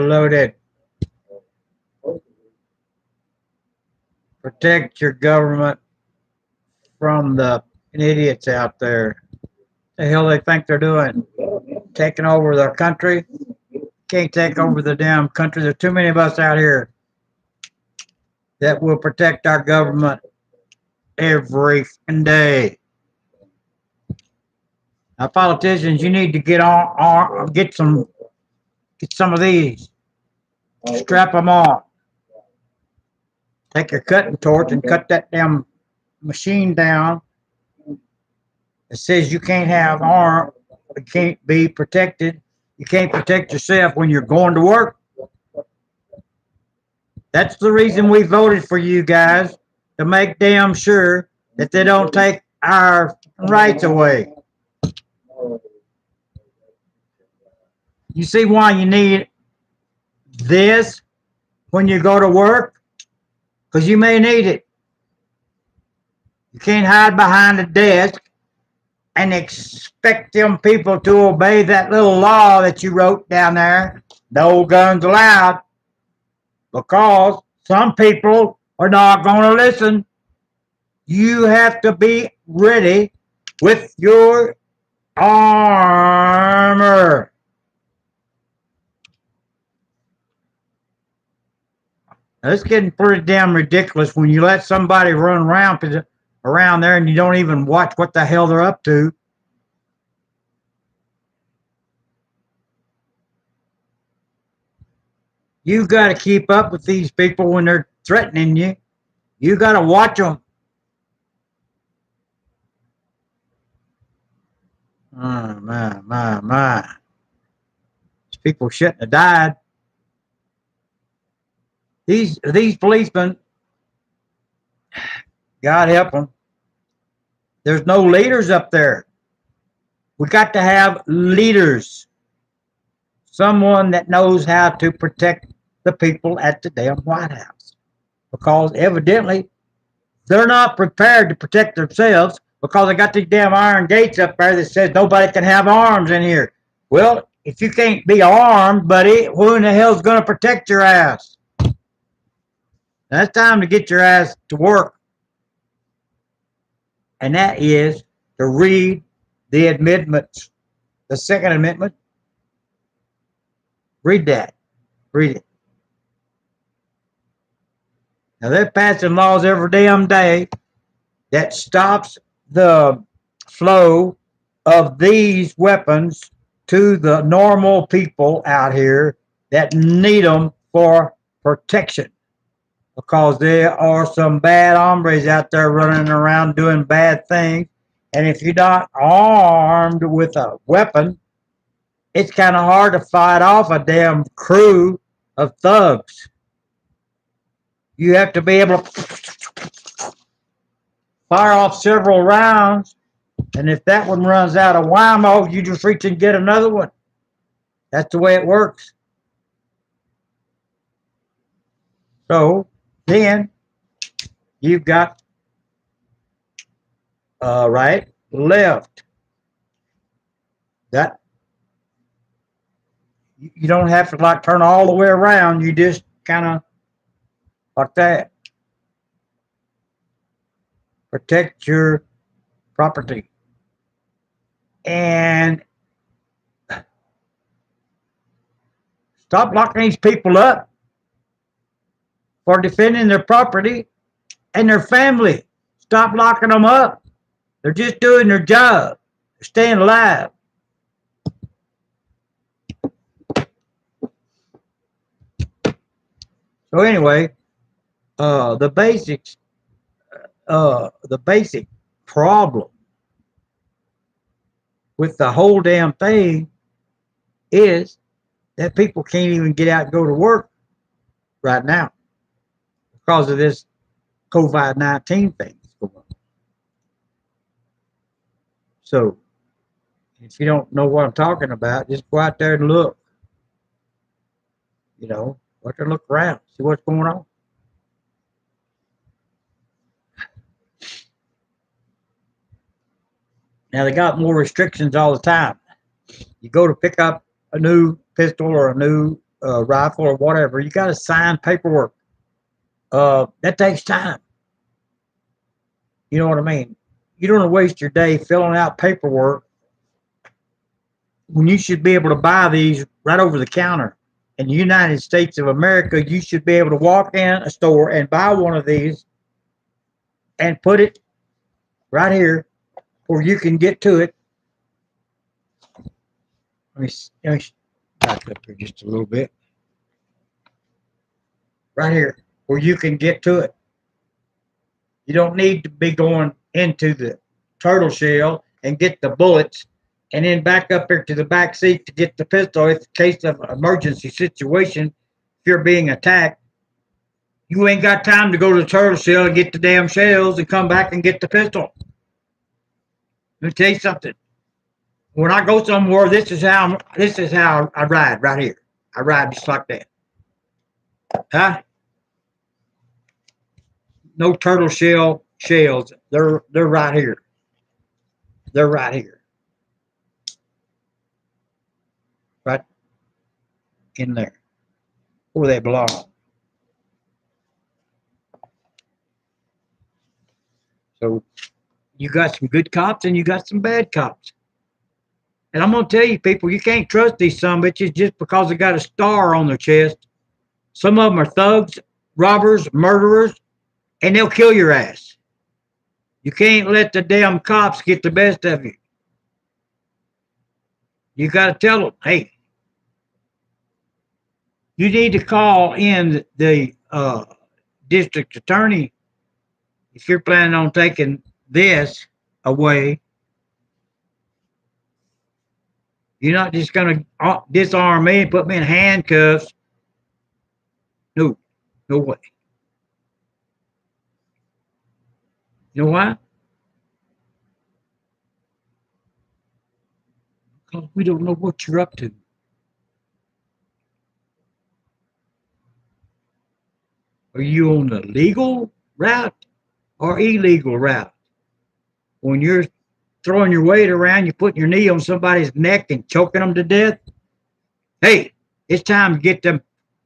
loaded. Protect your government from the idiots out there. The hell they think they're doing? Taking over their country? Can't take over the damn country. There's too many of us out here that will protect our government every day. Now, politicians, you need to get some of these. Strap them on. Take your cutting torch and cut that damn machine down. It says you can't have arm, you can't be protected. You can't protect yourself when you're going to work. That's the reason we voted for you guys, to make damn sure that they don't take our rights away. You see why you need this when you go to work? Because you may need it. You can't hide behind a desk and expect them people to obey that little law that you wrote down there. No guns allowed. Because some people are not going to listen. You have to be ready with your armor. Now, it's getting pretty damn ridiculous when you let somebody run around there and you don't even watch what the hell they're up to. You got to keep up with these people when they're threatening you. You got to watch them. Oh, my. These people shouldn't have died. These policemen, God help them. There's no leaders up there. We got to have leaders. Someone that knows how to protect the people at the damn White House. Because evidently, they're not prepared to protect themselves because they got these damn iron gates up there that says nobody can have arms in here. Well, if you can't be armed, buddy, who in the hell's going to protect your ass? Now, it's time to get your ass to work. And that is to read the amendments. The Second Amendment. Read that. Read it. Now, they're passing laws every damn day that stops the flow of these weapons to the normal people out here that need them for protection. Because there are some bad hombres out there running around doing bad things. And if you're not armed with a weapon, it's kind of hard to fight off a damn crew of thugs. You have to be able to fire off several rounds. And if that one runs out of whammo, you just reach and get another one. That's the way it works. So then you've got right, left. That you don't have to like turn all the way around. You just kind of like that. Protect your property. And stop locking these people up for defending their property and their family. Stop locking them up. They're just doing their job. They're staying alive. So anyway, the basic problem with the whole damn thing is that people can't even get out and go to work right now because of this COVID-19 thing that's going on. So if you don't know what I'm talking about, just go out there and look. You know, go out there and look around, see what's going on. Now they got more restrictions all the time. You go to pick up a new pistol or a new rifle or whatever, you got to sign paperwork. That takes time. You know what I mean? You don't want to waste your day filling out paperwork when you should be able to buy these right over the counter. In the United States of America, you should be able to walk in a store and buy one of these and put it right here where you can get to it. Let me back up here just a little bit. Right here where you can get to it. You don't need to be going into the turtle shell and get the bullets and then back up there to the back seat to get the pistol in case of an emergency situation. If you're being attacked, you ain't got time to go to the turtle shell and get the damn shells and come back and get the pistol. Let me tell you something. When I go somewhere, this is how I ride right here. I ride just like that. Huh? No turtle shells. They're right here. They're right here. Right in there. Where they belong. So you got some good cops and you got some bad cops. And I'm gonna tell you, people, you can't trust these sumbitches just because they got a star on their chest. Some of them are thugs, robbers, murderers, and they'll kill your ass. You can't let the damn cops get the best of you. You got to tell them, hey, you need to call in the district attorney if you're planning on taking this away. You're not just going to disarm me and put me in handcuffs. No, no way. You know why? Because we don't know what you're up to. Are you on the legal route or illegal route? When you're throwing your weight around, you're putting your knee on somebody's neck and choking them to death. Hey, it's time to get them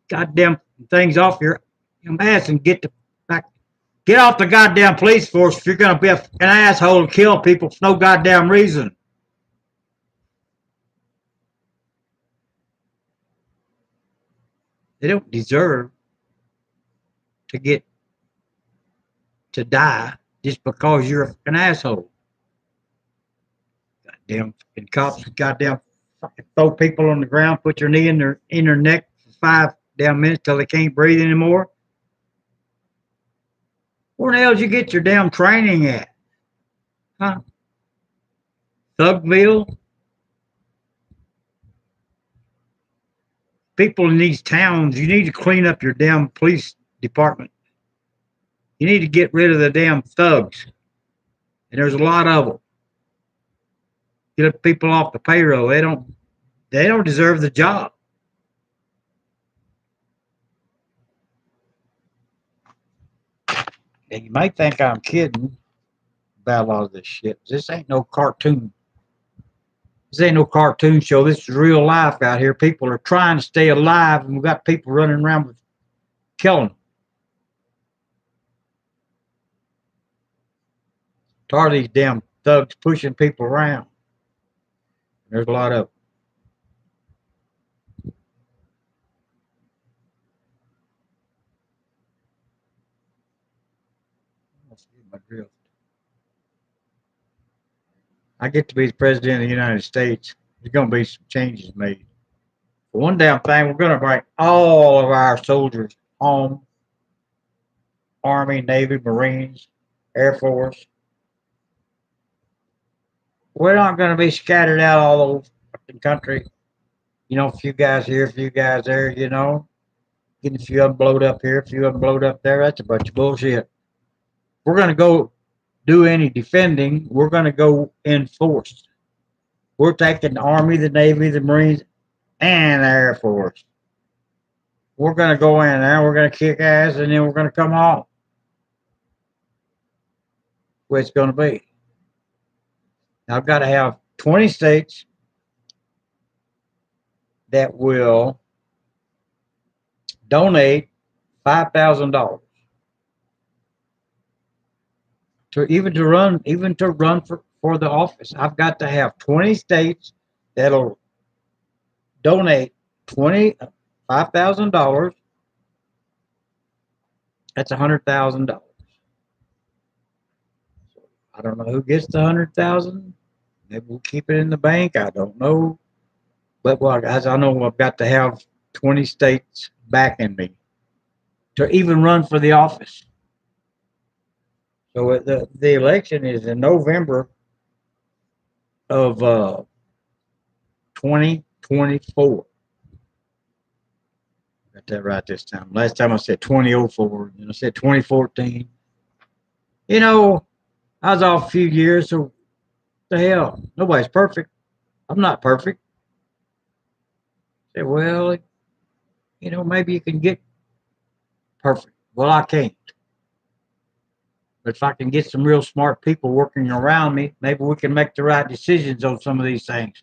goddamn things off your ass and get off the goddamn police force if you're going to be an asshole and kill people for no goddamn reason. They don't deserve to die just because you're an asshole. Goddamn fucking cops, goddamn fucking throw people on the ground, put your knee in their neck for 5 damn minutes till they can't breathe anymore. Where the hell did you get your damn training at? Huh? Thugville? People in these towns, you need to clean up your damn police department. You need to get rid of the damn thugs. And there's a lot of them. Get people off the payroll. They don't deserve the job. And you might think I'm kidding about a lot of this shit. This ain't no cartoon. This ain't no cartoon show. This is real life out here. People are trying to stay alive, and we've got people running around with killing them. Tired of these damn thugs pushing people around. There's a lot of them. My drift. I get to be the president of the United States. There's going to be some changes made. For one damn thing, we're going to bring all of our soldiers home. Army, Navy, Marines, Air Force. We're not going to be scattered out all over the country. You know, a few guys here, a few guys there, you know. Getting a few of them blowed up here, a few of them blowed up there. That's a bunch of bullshit. We're going to go do any defending. We're going to go enforce. We're taking the Army, the Navy, the Marines, and the Air Force. We're going to go in there, we're going to kick ass, and then we're going to come home. Where it's going to be. Now, I've got to have 20 states that will donate $5,000 to run for the office. I've got to have 20 states that'll donate $5,000. That's $100,000. I don't know who gets the 100,000. Maybe we'll keep it in the bank. I don't know. But well, as I know, I've got to have 20 states backing me to even run for the office. So the election is in November of 2024. Got that right this time. Last time I said 2004, and I said 2014. You know, I was off a few years, so the hell, nobody's perfect. I'm not perfect. I said, well, maybe you can get perfect. Well, I can't. But if I can get some real smart people working around me, maybe we can make the right decisions on some of these things.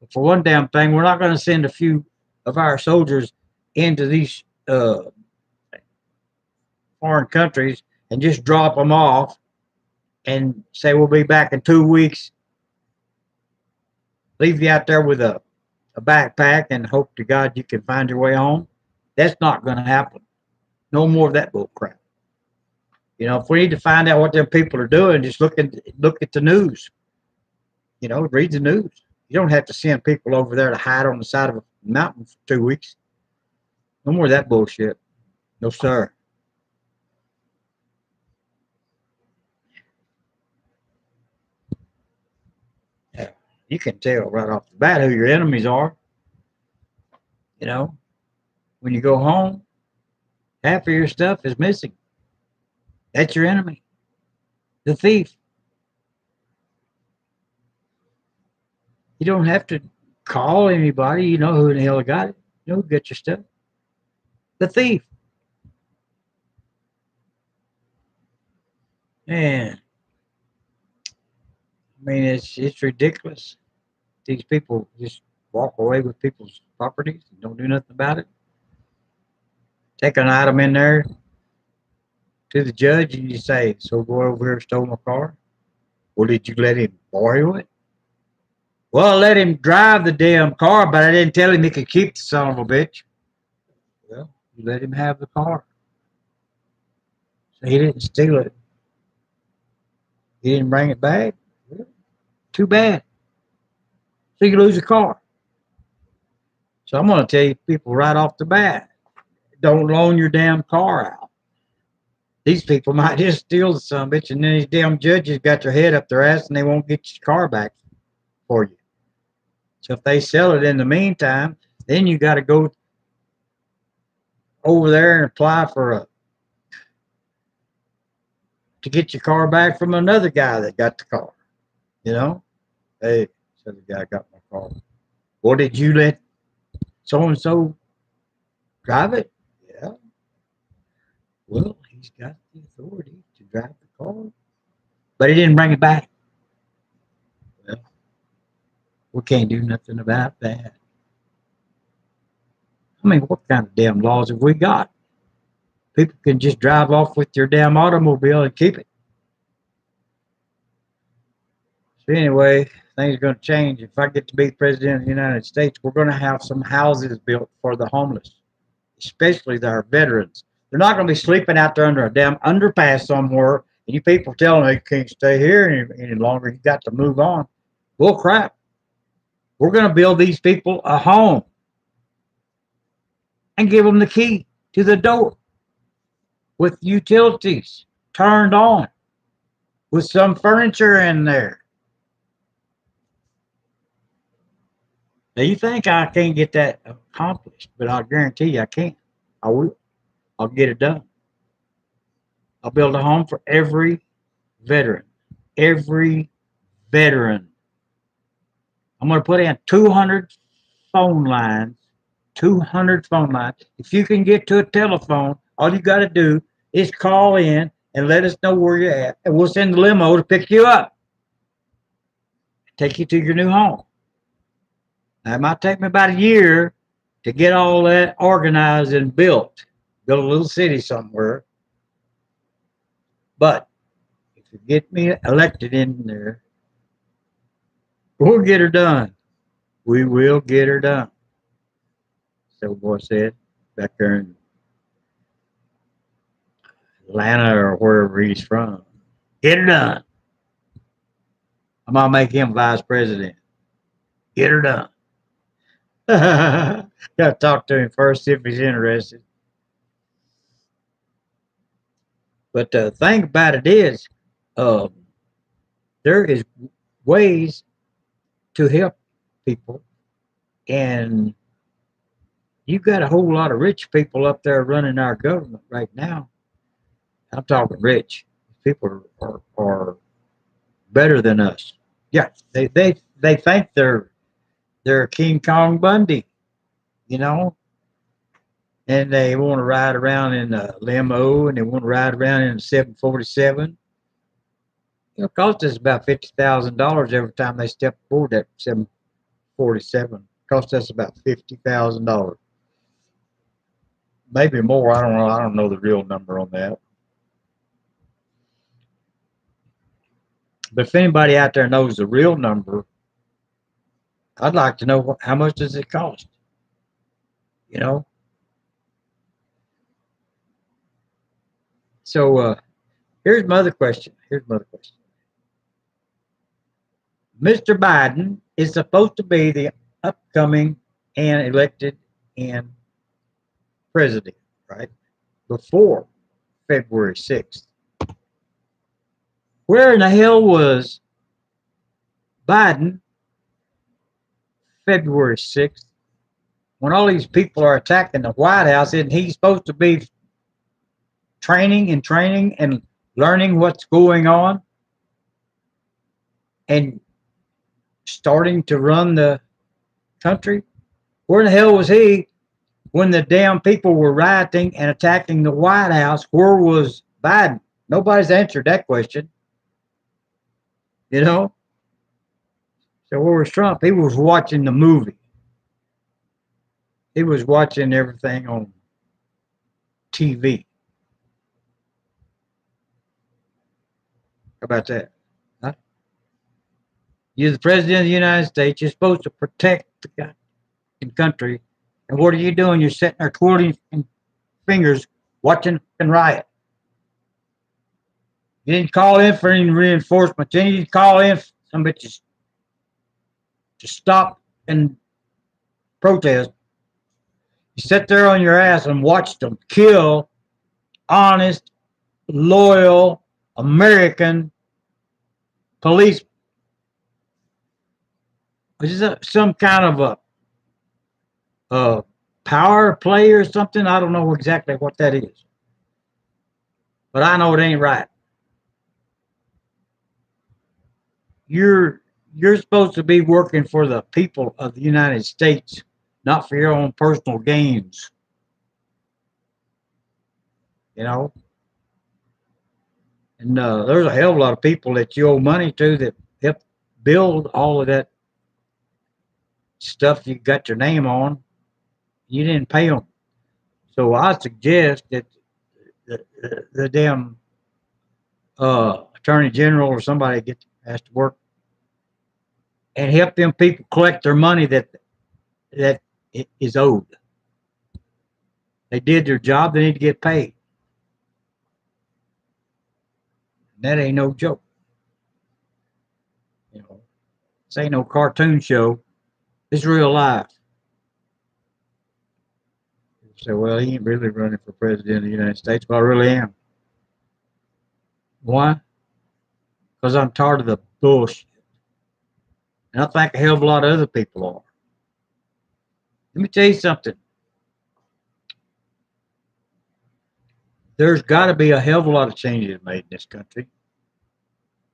But for one damn thing, we're not going to send a few of our soldiers into these foreign countries and just drop them off and say we'll be back in 2 weeks. Leave you out there with a backpack and hope to God you can find your way home. That's not going to happen. No more of that bull crap. If we need to find out what them people are doing, just look at the news. Read the news. You don't have to send people over there to hide on the side of a mountain for 2 weeks. No more of that bullshit. No, sir. Yeah. You can tell right off the bat who your enemies are. When you go home, half of your stuff is missing. That's your enemy. The thief. You don't have to call anybody. You know who the hell got it. You know who got your stuff. The thief. Man. I mean, it's ridiculous. These people just walk away with people's properties and don't do nothing about it. Take an item in there to the judge and you say, so boy over here stole my car. Well, did you let him borrow it? Well, I let him drive the damn car, but I didn't tell him he could keep the son of a bitch. Well, you let him have the car. So he didn't steal it. He didn't bring it back. Too bad. So you lose a car. So I'm going to tell you people right off the bat, don't loan your damn car out. These people might just steal the son of a bitch, and then these damn judges got their head up their ass and they won't get your car back for you. So if they sell it in the meantime, then you got to go over there and apply to get your car back from another guy that got the car. Hey, said the guy got my car. Well, did you let so and so drive it? Yeah. Well, he's got the authority to drive the car, but he didn't bring it back. Well, we can't do nothing about that. I mean, what kind of damn laws have we got? People can just drive off with your damn automobile and keep it. So anyway, things are going to change. If I get to be president of the United States, we're going to have some houses built for the homeless, especially our veterans. They're not going to be sleeping out there under a damn underpass somewhere, and you people telling them you can't stay here any longer. You got to move on. Bull crap. We're going to build these people a home and give them the key to the door with utilities turned on, with some furniture in there. Now, you think I can't get that accomplished, but I guarantee you I can. I will. I'll get it done. I'll build a home for every veteran. Every veteran. I'm going to put in 200 phone lines. 200 phone lines. If you can get to a telephone, all you got to do is call in and let us know where you're at, and we'll send the limo to pick you up, take you to your new home. Now, it might take me about a year to get all that organized and built. Build a little city somewhere. But if you get me elected in there, we'll get her done. We will get her done. So boy said back there in Atlanta or wherever he's from. Get her done. I'm gonna make him vice president. Get her done. Got to talk to him first, see if he's interested. But the thing about it is, uh, there is ways to help people, and you got a whole lot of rich people up there running our government right now. I'm talking rich people are better than us. Yeah, they think they're King Kong Bundy, you know, and they want to ride around in a limo and they want to ride around in a 747. It'll cost us about $50,000 every time they step aboard that 747. Cost us about $50,000, maybe more. I don't know. I don't know the real number on that. But if anybody out there knows the real number, I'd like to know how much does it cost. You know. So here's my other question. Mr. Biden is supposed to be the upcoming and elected and president, right? Before February 6th. Where in the hell was Biden February 6th when all these people are attacking the White House? Isn't he supposed to be training and learning what's going on and starting to run the country? Where the hell was he when the damn people were rioting and attacking the White House? Where was Biden? Nobody's answered that question. You know? So where was Trump? He was watching the movie. He was watching everything on TV. How about that? Huh? You're the president of the United States. You're supposed to protect the country. And what are you doing? You're sitting there twirling fingers watching and riot. You didn't call in for any reinforcement. You didn't call in some bitches to stop and protest. You sit there on your ass and watch them kill honest, loyal, American police. Is this some kind of a power play or something? I don't know exactly what that is. But I know it ain't right. You're supposed to be working for the people of the United States, not for your own personal gains. You know? And there's a hell of a lot of people that you owe money to that help build all of that stuff you got your name on. You didn't pay them. So I suggest that the damn attorney general or somebody has to work and help them people collect their money that is owed. They did their job. They need to get paid. And that ain't no joke. You know, this ain't no cartoon show. It's real life. So, well, he ain't really running for president of the United States, but I really am. Why? Because I'm tired of the bullshit. And I think a hell of a lot of other people are. Let me tell you something. There's got to be a hell of a lot of changes made in this country.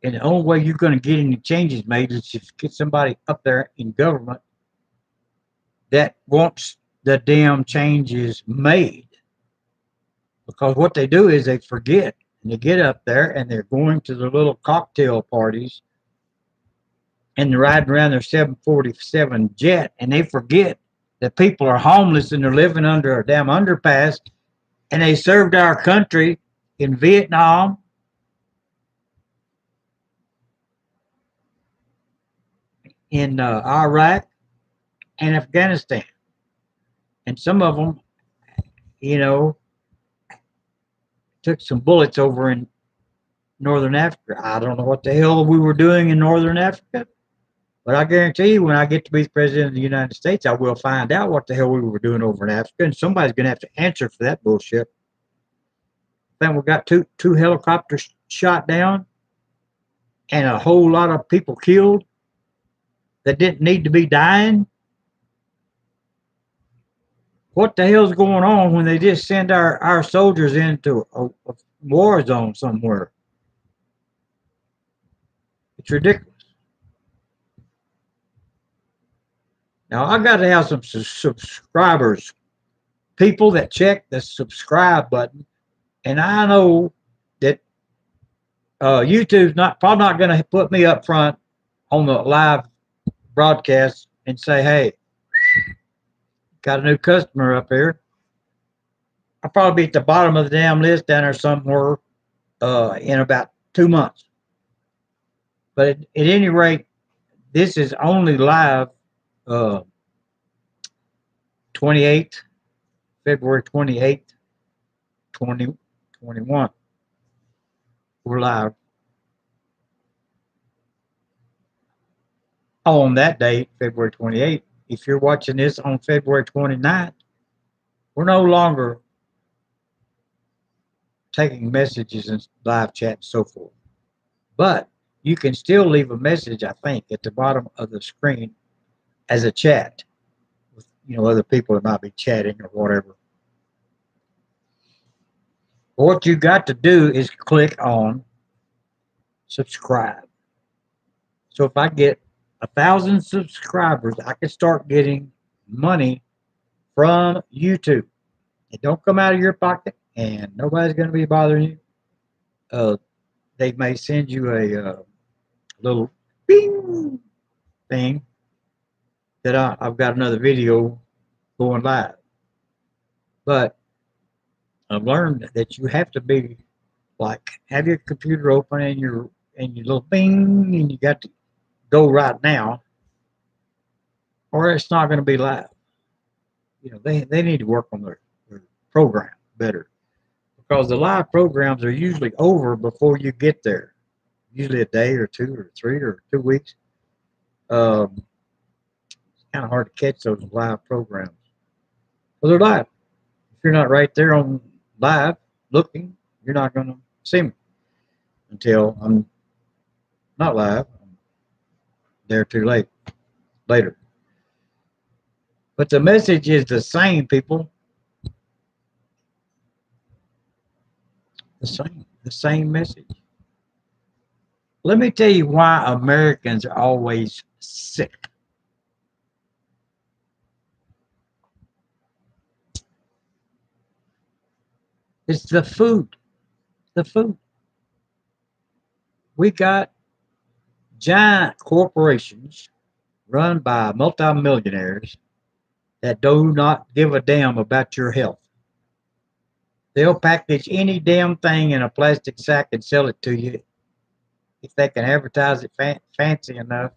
And the only way you're going to get any changes made is to get somebody up there in government that wants the damn changes made. Because what they do is they forget. And they get up there and they're going to the little cocktail parties and they're riding around their 747 jet and they forget that people are homeless and they're living under a damn underpass, and they served our country in Vietnam, in Iraq, and Afghanistan. And some of them, you know, took some bullets over in Northern Africa. I don't know what the hell we were doing in Northern Africa, but I guarantee you, when I get to be the president of the United States, I will find out what the hell we were doing over in Africa, and somebody's going to have to answer for that bullshit. Then we got two helicopters shot down, and a whole lot of people killed that didn't need to be dying. What the hell's going on when they just send our soldiers into a war zone somewhere? It's ridiculous. Now, I got to have some subscribers, people that check the subscribe button. And I know that YouTube's probably not going to put me up front on the live broadcast and say, "Hey, got a new customer up here." I'll probably be at the bottom of the damn list down there somewhere in about 2 months. But at any rate, this is only live uh, 28th, February 28th, 2021. We're live on that date, February 28th. If you're watching this on February 29th, we're no longer taking messages and live chat and so forth. But you can still leave a message, I think, at the bottom of the screen as a chat with, other people that might be chatting or whatever. What you got to do is click on subscribe. So if I get 1,000 subscribers, I can start getting money from YouTube. It don't come out of your pocket, and nobody's going to be bothering you. They may send you a little bing thing that I've got another video going live. But I've learned that you have to be have your computer open and your little bing, and you got to go right now, or it's not going to be live. They need to work on their program better, because the live programs are usually over before you get there. Usually a day or 2 or 3 or 2 weeks. It's kind of hard to catch those live programs. Well, they're live. If you're not right there on live looking, you're not going to see me until I'm not live. I'm there too late later. But the message is the same, people. The same message. Let me tell you why Americans are always sick. It's the food. The food. We got giant corporations run by multimillionaires that do not give a damn about your health. They'll package any damn thing in a plastic sack and sell it to you if they can advertise it fancy enough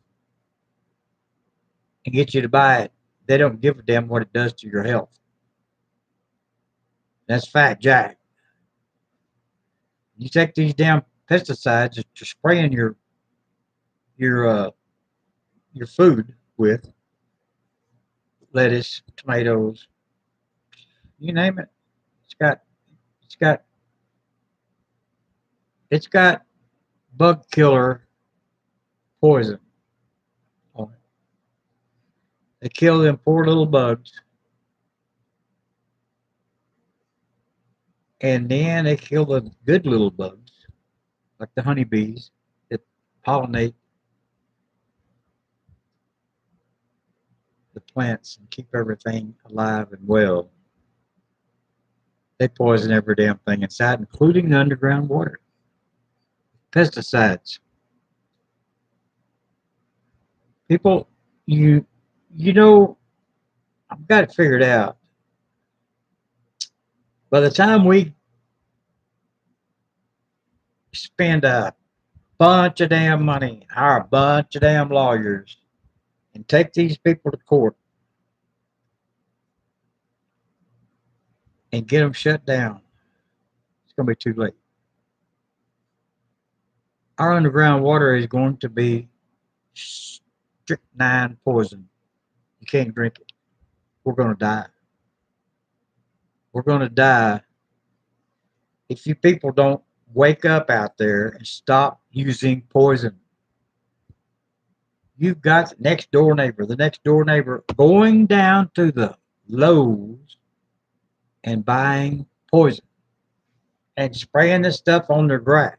and get you to buy it. They don't give a damn what it does to your health. That's fact, Jack. You take these damn pesticides that you're spraying your food with, lettuce, tomatoes, you name it. It's got bug killer poison on it. They kill them poor little bugs, and then they kill the good little bugs, like the honeybees that pollinate the plants and keep everything alive and well. They poison every damn thing inside, including the underground water. Pesticides. People, you know, I've got it figured out. By the time we spend a bunch of damn money, hire a bunch of damn lawyers, and take these people to court and get them shut down, it's going to be too late. Our underground water is going to be strychnine poison. You can't drink it. We're going to die. We're going to die if you people don't wake up out there and stop using poison. You've got the next door neighbor going down to the Lowe's and buying poison and spraying this stuff on their grass.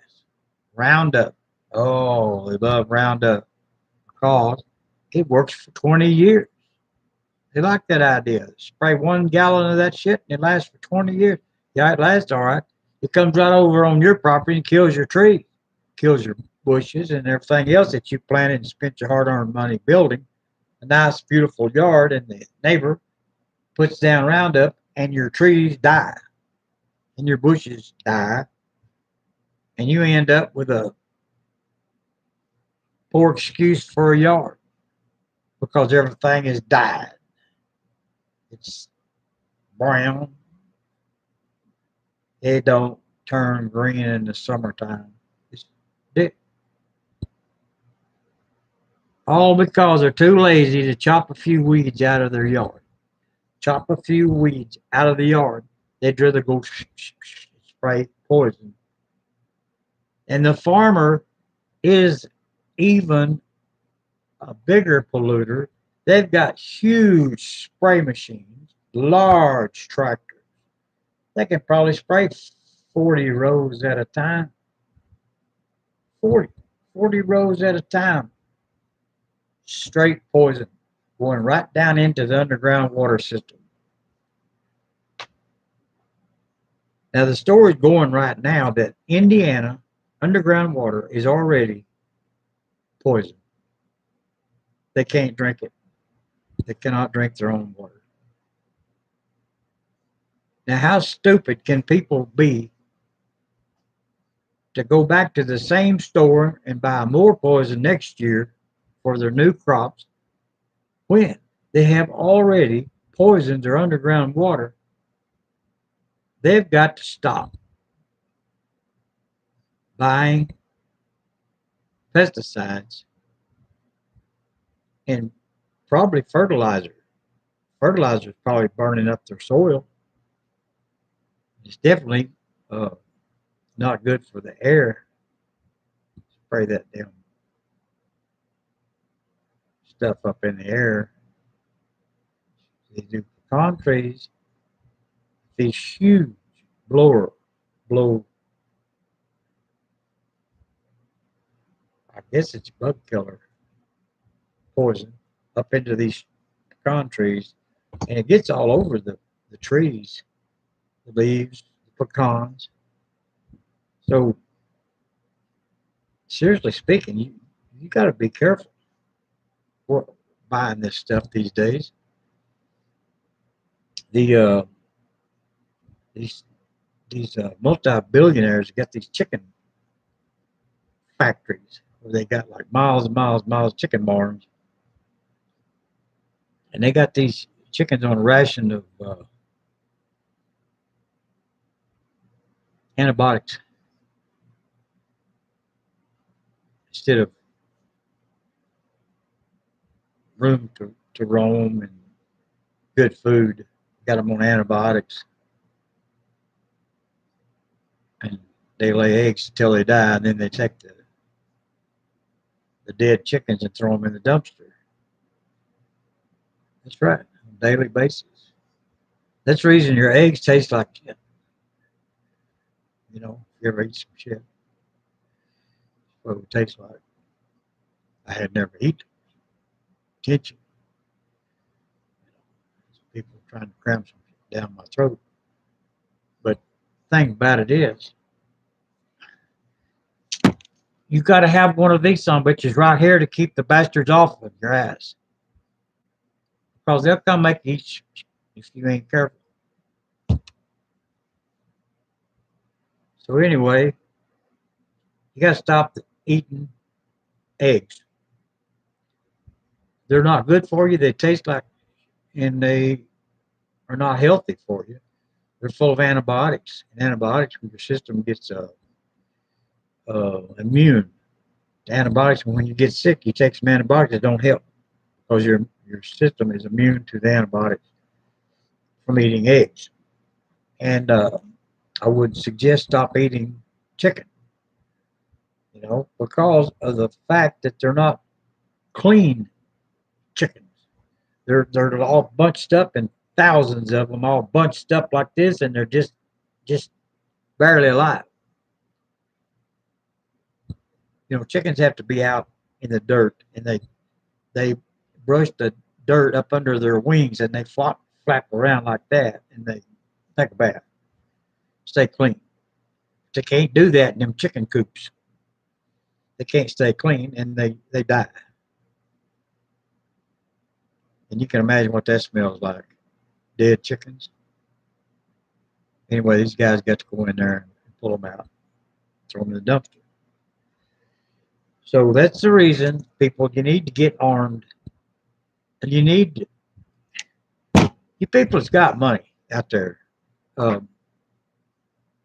Roundup. Oh, they love Roundup because it works for 20 years. They like that idea. Spray 1 gallon of that shit and it lasts for 20 years. Yeah, it lasts all right. It comes right over on your property and kills your trees, kills your bushes and everything else that you planted and spent your hard-earned money building. A nice, beautiful yard, and the neighbor puts down Roundup and your trees die and your bushes die. And you end up with a poor excuse for a yard because everything is dyed. It's brown. It don't turn green in the summertime. It's dick. All because they're too lazy to chop a few weeds out of their yard. Chop a few weeds out of the yard. They'd rather go spray poison. And the farmer is even a bigger polluter. They've got huge spray machines, large tractors. They can probably spray 40 rows at a time. 40 rows at a time. Straight poison going right down into the underground water system. Now, the story's going right now that Indiana underground water is already poison. They can't drink it. They cannot drink their own water. Now, how stupid can people be to go back to the same store and buy more poison next year for their new crops when they have already poisoned their underground water? They've got to stop buying pesticides and probably fertilizer. Fertilizer is probably burning up their soil. It's definitely not good for the air. Spray that damn stuff up in the air. They do pecan trees. These huge blow. I guess it's bug killer poison up into these pecan trees, and it gets all over the trees, the leaves, the pecans. So, seriously speaking, you got to be careful for buying this stuff these days. The these multi-billionaires got these chicken factories where they got like miles and miles and miles of chicken barns, and they got these chickens on a ration of antibiotics instead of room to roam and good food. Got them on antibiotics, and they lay eggs until they die, and then they take the dead chickens and throw them in the dumpster. That's right, on a daily basis. That's the reason your eggs taste like shit. You know, if you ever eat some shit, that's what it would taste like. I had never eaten attention. People trying to cram some shit down my throat. But the thing about it is, you got to have one of these son bitches right here to keep the bastards off of your ass. because they'll come make you eat if you ain't careful. So anyway, you got to stop eating eggs. They're not good for you. They taste like, and they are not healthy for you. They're full of antibiotics. And antibiotics, your system gets immune to antibiotics. And when you get sick, you take some antibiotics that don't help because your system is immune to the antibiotics from eating eggs. And I would suggest stop eating chicken, because of the fact that they're not clean chickens. They're all bunched up and thousands of them all bunched up like this, and they're just barely alive. Chickens have to be out in the dirt, and they brush the dirt up under their wings, and they flap around like that, and they take a bath, stay clean. They can't do that in them chicken coops. They can't stay clean, and they die. And you can imagine what that smells like. Dead chickens. Anyway, these guys got to go in there and pull them out, throw them in the dumpster. So that's the reason, people, you need to get armed. And you people that's got money out there. I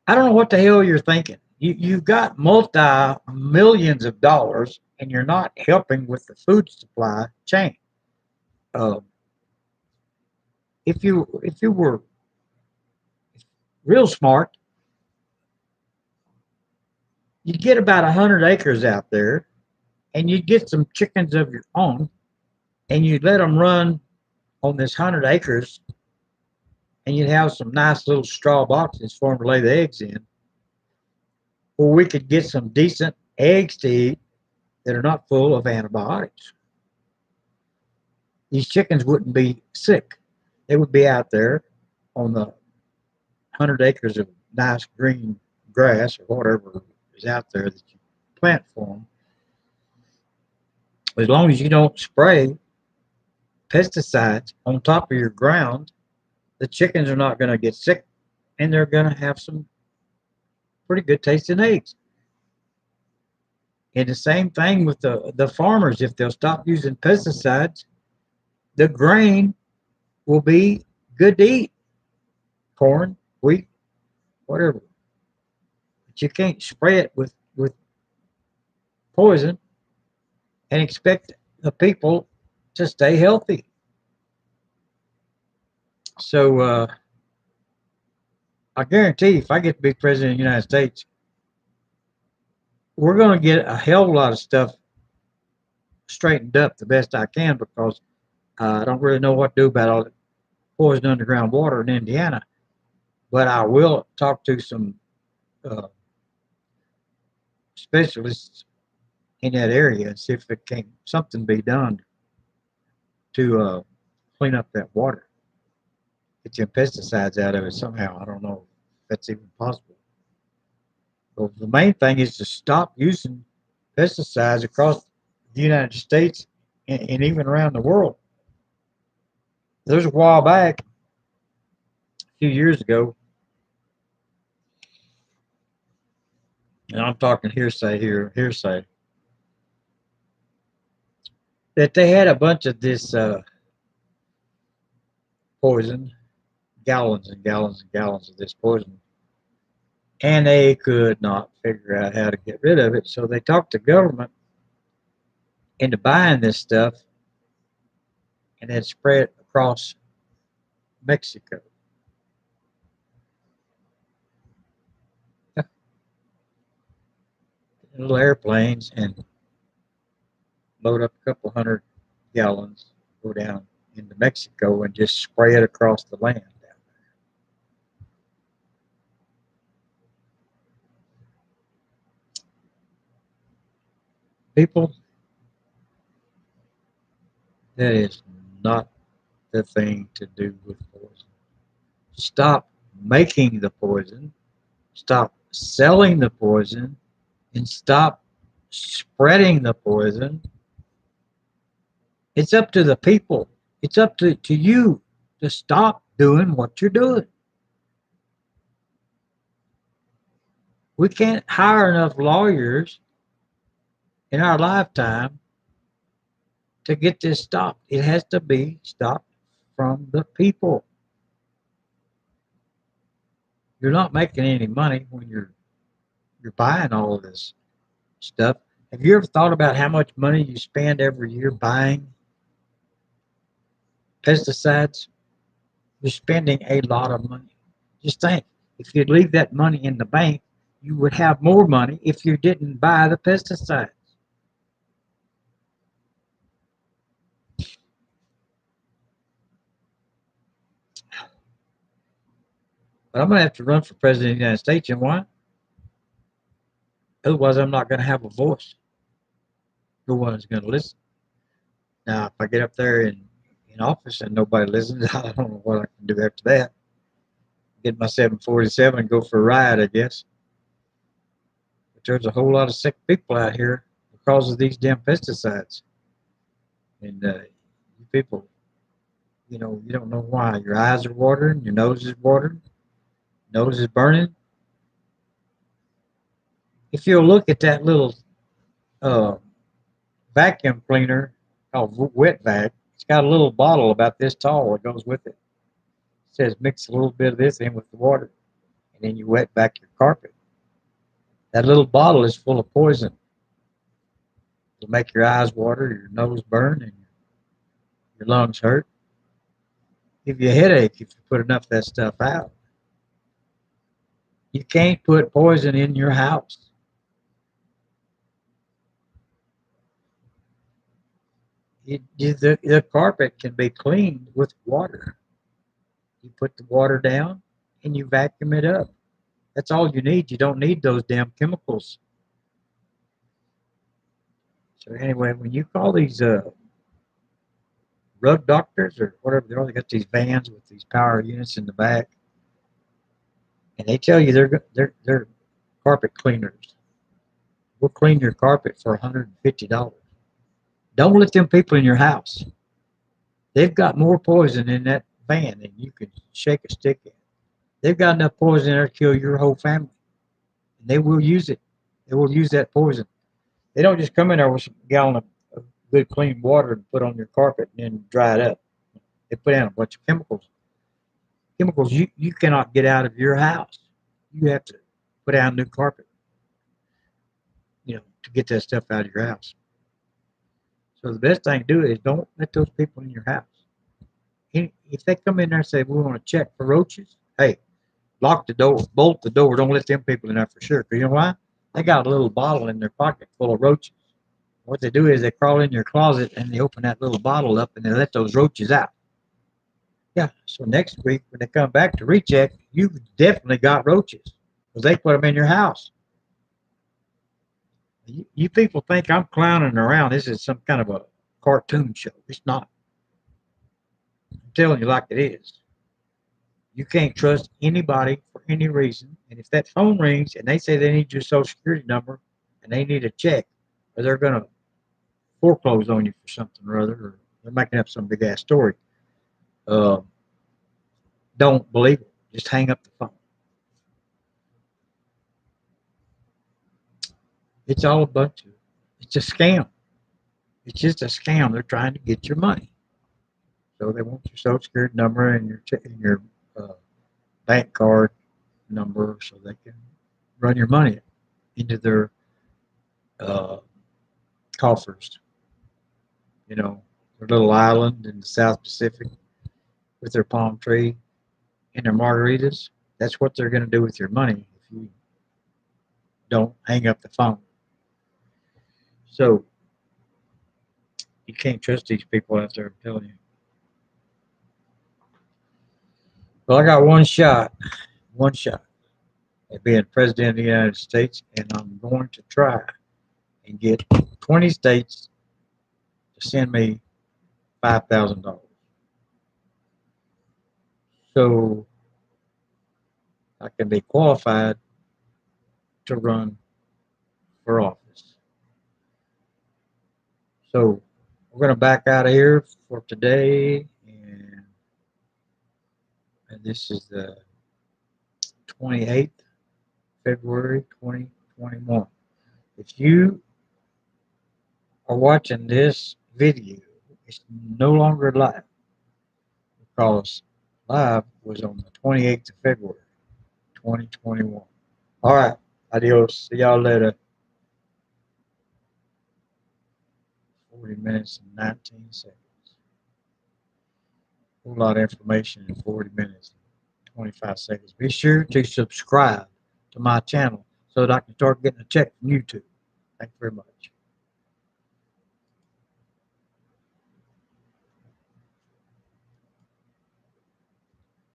don't know what the hell you're thinking. You've got multi-millions of dollars, and you're not helping with the food supply chain. If you were real smart, you'd get about 100 acres out there, and you'd get some chickens of your own, and you'd let them run on this 100 acres, and you'd have some nice little straw boxes for them to lay the eggs in, or we could get some decent eggs to eat that are not full of antibiotics. These chickens wouldn't be sick. They would be out there on the 100 acres of nice green grass or whatever is out there that you plant for them. As long as you don't spray pesticides on top of your ground, the chickens are not going to get sick, and they're going to have some pretty good tasting eggs. And the same thing with the farmers. If they'll stop using pesticides, the grain will be good to eat. Corn, wheat, whatever. But you can't spray it with poison and expect the people to stay healthy. So I guarantee if I get to be president of the United States, we're going to get a hell of a lot of stuff straightened up the best I can, because I don't really know what to do about all the poison underground water in Indiana. But I will talk to some specialists in that area and see if it can something be done to clean up that water, get your pesticides out of it somehow. I don't know if that's even possible. But the main thing is to stop using pesticides across the United States and even around the world. There's a while back, a few years ago, and I'm talking hearsay, that they had a bunch of this poison, gallons and gallons and gallons of this poison, and they could not figure out how to get rid of it. So they talked the government into buying this stuff and then spread it across Mexico. Little airplanes, and load up a couple hundred gallons, go down into Mexico and just spray it across the land down there. People, that is not the thing to do with poison. Stop making the poison, stop selling the poison, and stop spreading the poison. It's up to the people. It's up to you to stop doing what you're doing. We can't hire enough lawyers in our lifetime to get this stopped. It has to be stopped from the people. You're not making any money when you're buying all of this stuff. Have you ever thought about how much money you spend every year buying pesticides? You're spending a lot of money. Just think, if you'd leave that money in the bank, you would have more money if you didn't buy the pesticides. But I'm going to have to run for president of the United States. You know why? Otherwise, I'm not going to have a voice. No one's going to listen. Now, if I get up there in office and nobody listens, I don't know what I can do after that. Get my 747 and go for a ride, I guess. But there's a whole lot of sick people out here because of these damn pesticides. And you people, you don't know why. Your eyes are watering, your nose is watering, nose is burning. If you'll look at that little uh, vacuum cleaner called Wet Vac, it's got a little bottle about this tall that goes with it. It says mix a little bit of this in with the water, and then you wet back your carpet. That little bottle is full of poison. It'll make your eyes water, your nose burn, and your lungs hurt. Give you a headache if you put enough of that stuff out. You can't put poison in your house. The carpet can be cleaned with water. You put the water down and you vacuum it up. That's all you need. You don't need those damn chemicals. So anyway, when you call these rug doctors or whatever, they got these vans with these power units in the back, and they tell you they're carpet cleaners. We'll clean your carpet for $150. Don't let them people in your house. They've got more poison in that van than you can shake a stick at. They've got enough poison there to kill your whole family. And they will use it. They will use that poison. They don't just come in there with a gallon of good clean water and put on your carpet and then dry it up. They put in a bunch of chemicals. Chemicals you cannot get out of your house. You have to put down new carpet, to get that stuff out of your house. So the best thing to do is don't let those people in your house. If they come in there and say, we want to check for roaches, hey, lock the door, bolt the door. Don't let them people in there for sure. Because you know why? They got a little bottle in their pocket full of roaches. What they do is they crawl in your closet and they open that little bottle up and they let those roaches out. Yeah, so next week when they come back to recheck, you definitely got roaches because they put them in your house. You people think I'm clowning around. This is some kind of a cartoon show. It's not. I'm telling you like it is. You can't trust anybody for any reason. And if that phone rings and they say they need your social security number and they need a check, or they're going to foreclose on you for something or other, or they're making up some big ass story, uh, don't believe it. Just hang up the phone. It's all a bunch of, it's a scam. It's just a scam. They're trying to get your money. So they want your social security number and your uh, bank card number so they can run your money into their uh, coffers. Their little island in the South Pacific with their palm tree and their margaritas. That's what they're going to do with your money if you don't hang up the phone. So you can't trust these people out there, I'm telling you. Well, I got one shot at being president of the United States, and I'm going to try and get 20 states to send me $5,000. So I can be qualified to run for office. So we're going to back out of here for today, This is the 28th February 2021. If you are watching this video, it's no longer live because live was on the 28th of February 2021. All right, adios. See y'all later. 40 minutes and 19 seconds. A whole lot of information in 40 minutes and 25 seconds. Be sure to subscribe to my channel so that I can start getting a check from YouTube. Thank you very much.